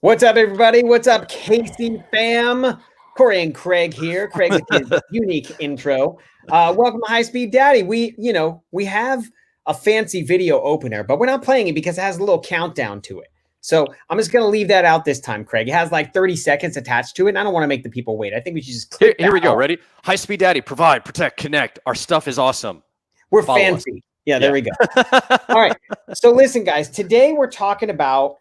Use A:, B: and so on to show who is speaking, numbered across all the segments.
A: What's up, everybody? What's up, Casey fam? Corey and Craig here. Craig with his unique intro. Welcome to High Speed Daddy. We have a fancy video opener, but we're not playing it because it has a little countdown to it. So I'm just going to leave that out this time, Craig. It has like 30 seconds attached to it, and I don't want to make the people wait. I think we should just click
B: Here we go. Ready? High Speed Daddy, provide, protect, connect. Our stuff is awesome.
A: We're fancy. Yeah, there we go. All right. So listen, guys, today we're talking about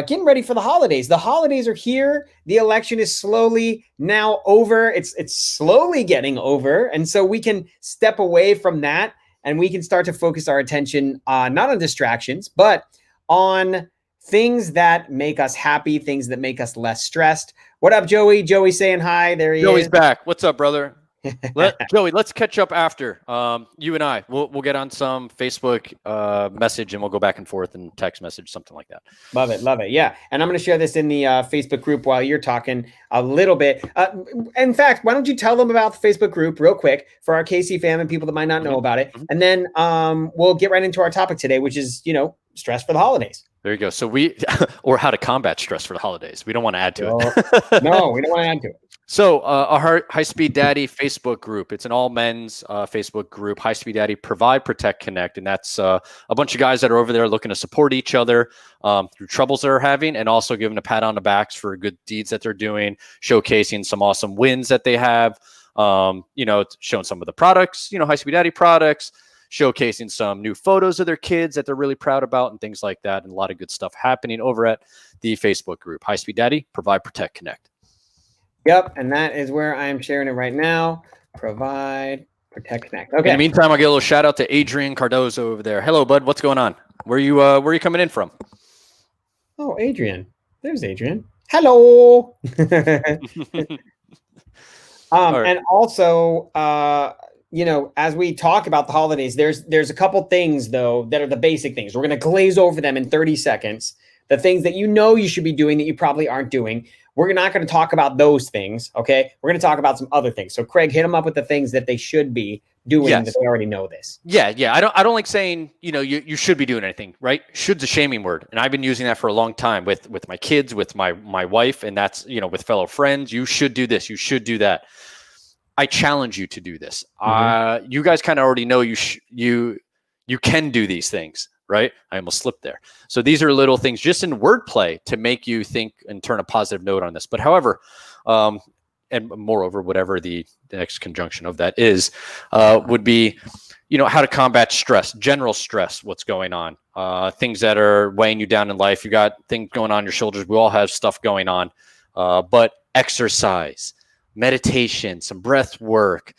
A: getting ready for the holidays. The holidays are here. The election is slowly now over. It's slowly getting over. And so we can step away from that and we can start to focus our attention not on distractions, but on things that make us happy, things that make us less stressed. What up, Joey? Joey saying hi. There he is.
B: Joey's back. What's up, brother? Joey, let's catch up after. You and I, we'll get on some Facebook message and we'll go back and forth and text message, something like that.
A: Love it. Love it. Yeah. And I'm going to share this in the Facebook group while you're talking a little bit. In fact, why don't you tell them about the Facebook group real quick for our KC fam and people that might not know about it. And then we'll get right into our topic today, which is, stress for the holidays.
B: There you go. So or how to combat stress for the holidays. We don't want to add to
A: it. No, we don't want to add to it.
B: So our High Speed Daddy Facebook group, it's an all men's Facebook group, High Speed Daddy, provide, protect, connect. And that's a bunch of guys that are over there looking to support each other through troubles they're having and also giving a pat on the backs for good deeds that they're doing, showcasing some awesome wins that they have, showing some of the products, High Speed Daddy products, showcasing some new photos of their kids that they're really proud about and things like that. And a lot of good stuff happening over at the Facebook group, High Speed Daddy, provide, protect, connect.
A: Yep, and that is where I am sharing it right now. Provide, protect, connect. Okay.
B: In the meantime, I'll get a little shout out to Adrian Cardozo over there. Hello, bud. What's going on? Where are you coming in from?
A: Oh, Adrian. There's Adrian. Hello. Right. And also, as we talk about the holidays, there's a couple things though that are the basic things. We're going to glaze over them in 30 seconds. The things that you should be doing that you probably aren't doing. We're not going to talk about those things, okay? We're going to talk about some other things. So, Craig, hit them up with the things that they should be doing that they already know this.
B: Yeah. I don't like saying, you should be doing anything, right? Should's a shaming word. And I've been using that for a long time with my kids, with my wife, and that's, with fellow friends. You should do this. You should do that. I challenge you to do this. You guys kind of already know you can do these things. Right? I almost slipped there. So these are little things just in wordplay to make you think and turn a positive note on this. But however, and moreover, whatever the next conjunction of that is, would be, how to combat stress, general stress, what's going on, things that are weighing you down in life. You got things going on your shoulders. We all have stuff going on, but exercise, meditation, some breath work,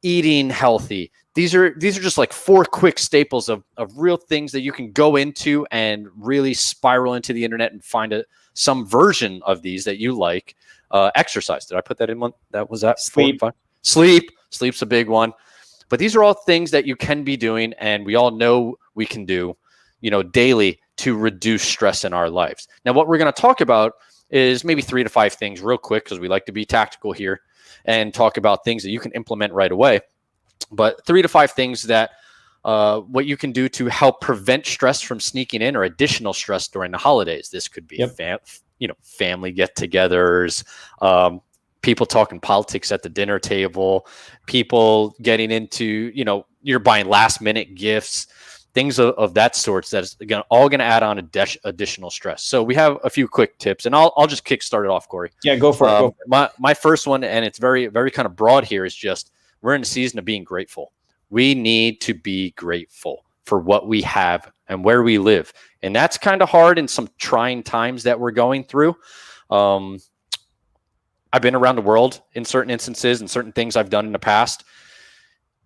B: eating healthy. These are just like 4 quick staples of real things that you can go into and really spiral into the internet and find some version of these that you like. Exercise. Did I put that in one? That was that.
A: Sleep.
B: Sleep's a big one. But these are all things that you can be doing, and we all know we can do, daily to reduce stress in our lives. Now, what we're going to talk about is maybe 3 to 5 things real quick because we like to be tactical here and talk about things that you can implement right away. But 3 to 5 things that what you can do to help prevent stress from sneaking in or additional stress during the holidays. This could be family get-togethers, people talking politics at the dinner table, people getting into, you're buying last-minute gifts, things of that sort that's all going to add on additional stress. So we have a few quick tips, and I'll just kickstart it off, Corey.
A: Yeah, go for it.
B: My first one, and it's very, very kind of broad here, is just we're in a season of being grateful. We need to be grateful for what we have and where we live. And that's kind of hard in some trying times that we're going through. I've been around the world in certain instances and certain things I've done in the past.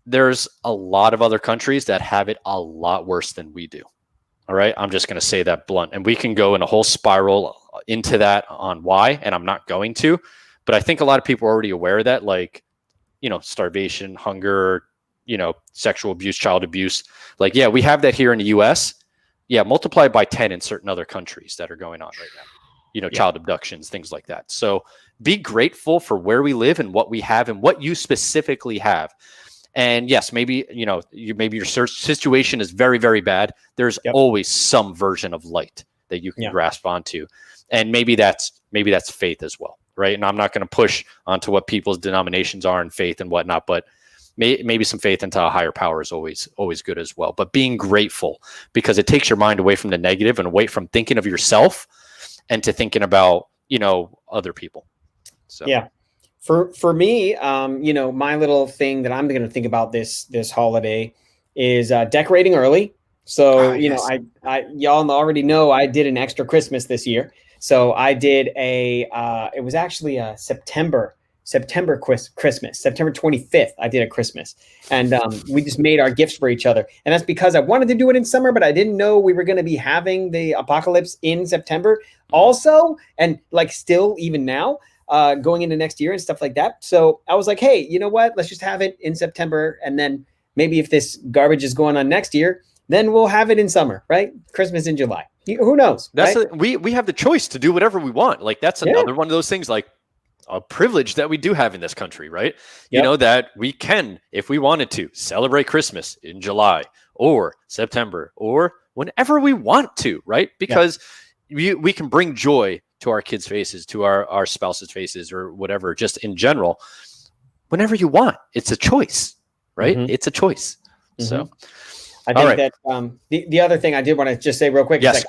B: There's a lot of other countries that have it a lot worse than we do. All right. I'm just going to say that blunt. And we can go in a whole spiral into that on why, and I'm not going to. But I think a lot of people are already aware of that, like, starvation, hunger, sexual abuse, child abuse. Like, yeah, we have that here in the US. Yeah, multiply by 10 in certain other countries that are going on right now. Child abductions, things like that. So be grateful for where we live and what we have and what you specifically have. And yes, maybe, maybe your situation is very, very bad. There's always some version of light. that you can
A: Yeah.
B: grasp onto. And maybe that's faith as well, right? And I'm not going to push onto what people's denominations are in faith and whatnot, but maybe some faith into a higher power is always good as well. But being grateful, because it takes your mind away from the negative and away from thinking of yourself and to thinking about, other people. So
A: Yeah. For me, my little thing that I'm going to think about this holiday is decorating early. So,
B: yes.
A: I y'all already know I did an extra Christmas this year. So I did it was actually a September Christmas, September 25th. I did a Christmas, and we just made our gifts for each other. And that's because I wanted to do it in summer, but I didn't know we were going to be having the apocalypse in September also, and like still even now. Going into next year and stuff like that. So I was like, hey, you know what? Let's just have it in September. And then maybe if this garbage is going on next year, then we'll have it in summer, right? Christmas in July. Who knows?
B: That's
A: right?
B: We have the choice to do whatever we want. Like that's another one of those things, like a privilege that we do have in this country, right?
A: Yep.
B: That we can, if we wanted to, celebrate Christmas in July or September or whenever we want to, right? Because we can bring joy to our kids' faces, to our spouses' faces, or whatever, just in general, whenever you want. It's a choice, right? Mm-hmm. It's a choice. Mm-hmm. So
A: I think that the other thing I did want to just say real quick
B: is
A: like,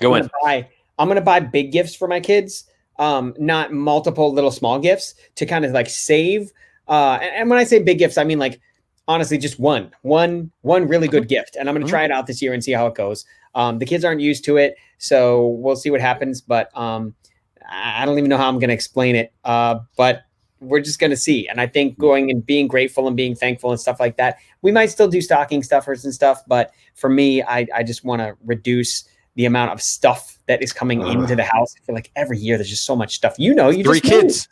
A: I'm going to buy big gifts for my kids, not multiple little small gifts, to kind of like save. And when I say big gifts, I mean like honestly just one really good gift, and I'm going to try it out this year and see how it goes. The kids aren't used to it, so we'll see what happens. But I don't even know how I'm going to explain it, but we're just going to see. And I think going and being grateful and being thankful and stuff like that, we might still do stocking stuffers and stuff. But for me, I just want to reduce the amount of stuff that is coming into the house. I feel like every year there's just so much stuff. You
B: three kids,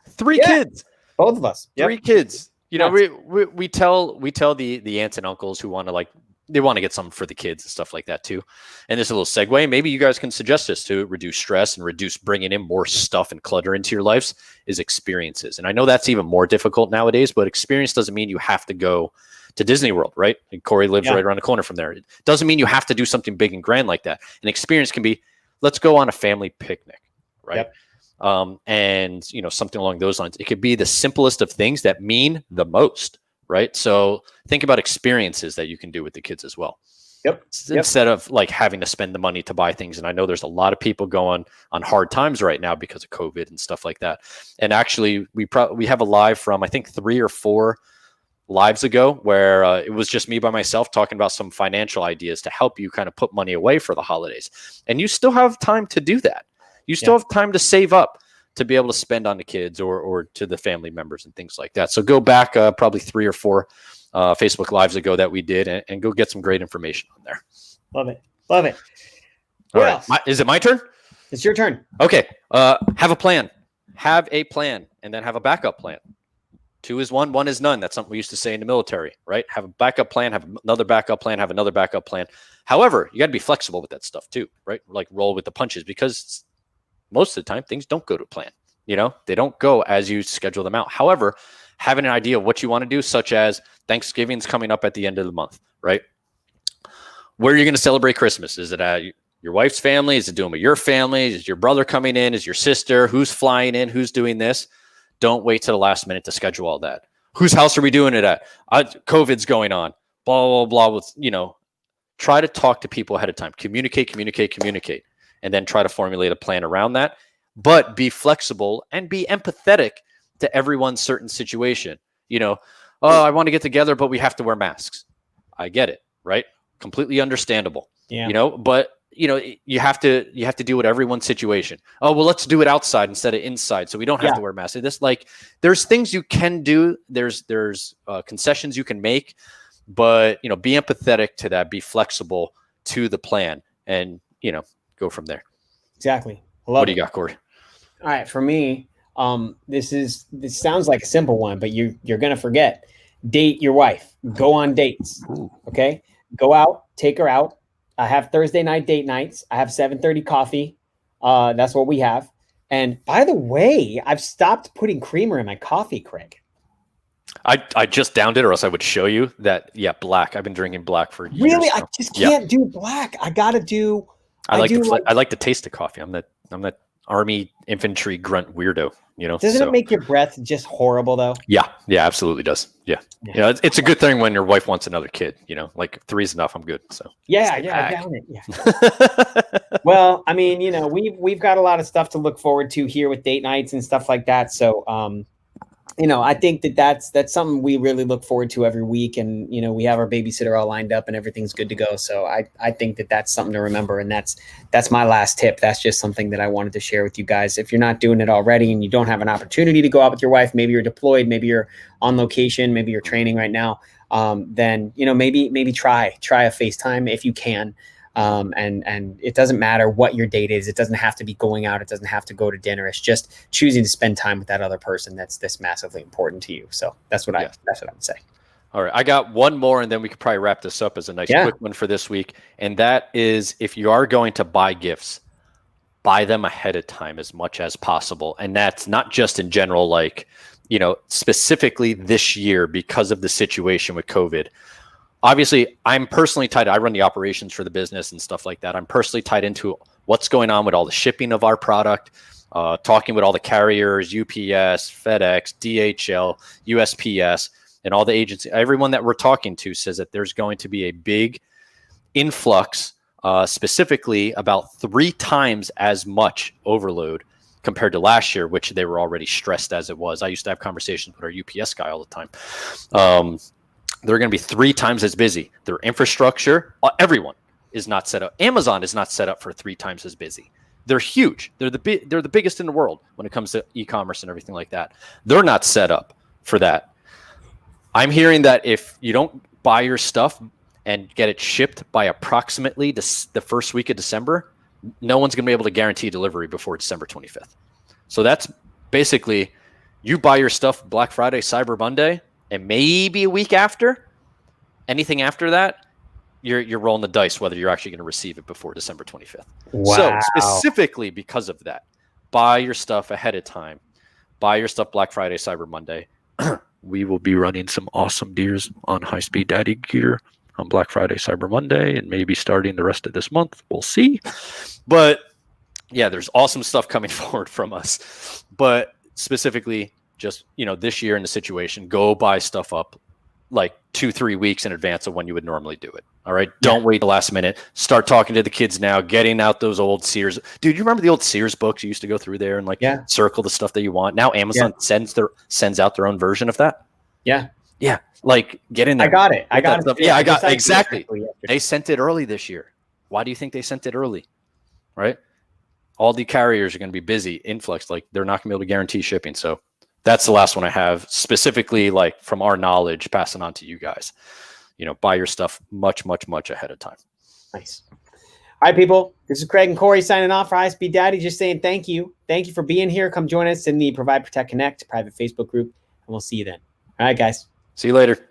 A: both of us,
B: 3 kids. We tell the aunts and uncles who want to they want to get something for the kids and stuff like that too. And there's a little segue. Maybe you guys can suggest this to reduce stress and reduce bringing in more stuff and clutter into your lives is experiences. And I know that's even more difficult nowadays, but experience doesn't mean you have to go to Disney World, right? And Corey lives right around the corner from there. It doesn't mean you have to do something big and grand like that. An experience can be, let's go on a family picnic, right? Yep. And something along those lines. It could be the simplest of things that mean the most. Right. So think about experiences that you can do with the kids as well.
A: Yep.
B: Instead of like having to spend the money to buy things. And I know there's a lot of people going on hard times right now because of COVID and stuff like that. And actually, we have a live from, I think, 3 or 4 lives ago where it was just me by myself talking about some financial ideas to help you kind of put money away for the holidays. And you still have time to do that. You still have time to save up to be able to spend on the kids or to the family members and things like that. So go back probably 3 or 4 Facebook Lives ago that we did and go get some great information on there.
A: Love it. All
B: right. Is it my turn?
A: It's your turn.
B: Okay. Have a plan. Have a plan and then have a backup plan. 2 is 1, 1 is none. That's something we used to say in the military, right? Have a backup plan, have another backup plan, have another backup plan. However, you got to be flexible with that stuff too, right? Like roll with the punches, because most of the time things don't go to plan. They don't go as you schedule them out. However, having an idea of what you want to do, such as Thanksgiving's coming up at the end of the month, right? Where are you going to celebrate Christmas? Is it at your wife's family? Is it doing with your family? Is your brother coming in? Is your sister? Who's flying in? Who's doing this? Don't wait to the last minute to schedule all that. Whose house are we doing it at? COVID's going on. Blah, blah, blah. Try to talk to people ahead of time. Communicate. And then try to formulate a plan around that. But be flexible and be empathetic to everyone's certain situation. I want to get together, but we have to wear masks. I get it, right? Completely understandable.
A: Yeah.
B: But you have to do it everyone's situation. Oh, well, let's do it outside instead of inside, so we don't have to wear masks. There's things you can do. There's concessions you can make, but be empathetic to that. Be flexible to the plan, and go from there.
A: Exactly.
B: What do you got, Corey?
A: All right, for me, this sounds like a simple one, but you're gonna forget. Date your wife. Go on dates.
B: Ooh.
A: Okay. Go out. Take her out. I have Thursday night date nights. I have 7:30 coffee. That's what we have. And by the way, I've stopped putting creamer in my coffee, Craig.
B: I just downed it, or else I would show you that. Yeah, black. I've been drinking black for years.
A: Really?
B: Now.
A: I just can't do black. I gotta do
B: I like I like the taste of coffee. I'm that Army infantry grunt weirdo, you know.
A: Doesn't it make your breath just horrible though?
B: Yeah, absolutely does. Yeah. You know, it's a good thing when your wife wants another kid, you know, like 3's enough. I'm good. So
A: I doubt it. Yeah. Well, I mean, you know, we've got a lot of stuff to look forward to here with date nights and stuff like that. So, you know, I think that's something we really look forward to every week. And, you know, we have our babysitter all lined up and everything's good to go. So I think that's something to remember. And that's my last tip. That's just something that I wanted to share with you guys. If you're not doing it already and you don't have an opportunity to go out with your wife, maybe you're deployed, maybe you're on location, maybe you're training right now, then, you know, maybe try a FaceTime if you can. And it doesn't matter what your date is. It doesn't have to be going out. It doesn't have to go to dinner. It's just choosing to spend time with that other person that's this massively important to you. So that's what I would say.
B: All right. I got one more, and then we could probably wrap this up as a nice quick one for this week. And that is, if you are going to buy gifts, buy them ahead of time as much as possible. And that's not just in general, like, you know, specifically this year because of the situation with COVID. Obviously, I'm personally tied. I run the operations for the business and stuff like that. I'm personally tied into what's going on with all the shipping of our product, talking with all the carriers, UPS, FedEx, DHL, USPS, and all the agencies. Everyone that we're talking to says that there's going to be a big influx, specifically about 3 times as much overload compared to last year, which they were already stressed as it was. I used to have conversations with our UPS guy all the time. They're going to be 3 times as busy. Their infrastructure, everyone is not set up. Amazon is not set up for 3 times as busy. They're huge. They're the biggest in the world when it comes to e-commerce and everything like that. They're not set up for that. I'm hearing that if you don't buy your stuff and get it shipped by approximately the first week of December, no one's going to be able to guarantee delivery before December 25th. So that's basically, you buy your stuff Black Friday, Cyber Monday, and maybe a week after. Anything after that, you're rolling the dice whether you're actually going to receive it before December 25th.
A: Wow.
B: So specifically because of that, buy your stuff ahead of time. Buy your stuff Black Friday, Cyber Monday. We will be running some awesome deals on High Speed Daddy gear on Black Friday, Cyber Monday, and maybe starting the rest of this month. We'll see. But yeah, there's awesome stuff coming forward from us. But specifically, just, you know, this year in the situation, go buy stuff up like 2-3 weeks in advance of when you would normally do it. All right. Don't wait the last minute. Start talking to the kids now, getting out those old Sears. Dude, you remember the old Sears books? You used to go through there and circle the stuff that you want. Now Amazon sends out their own version of that.
A: Yeah.
B: Yeah. Like, get in there.
A: I got it.
B: Yeah, I got exactly. They sent it early this year. Why do you think they sent it early? Right. All the carriers are going to be busy, influx. Like, they're not going to be able to guarantee shipping. So that's the last one I have, specifically, like, from our knowledge, passing on to you guys. You know, buy your stuff much, much, much ahead of time.
A: Nice. All right, people. This is Craig and Corey signing off for High Speed Daddy. Just saying thank you. Thank you for being here. Come join us in the Provide, Protect, Connect private Facebook group, and we'll see you then. All right, guys.
B: See you later.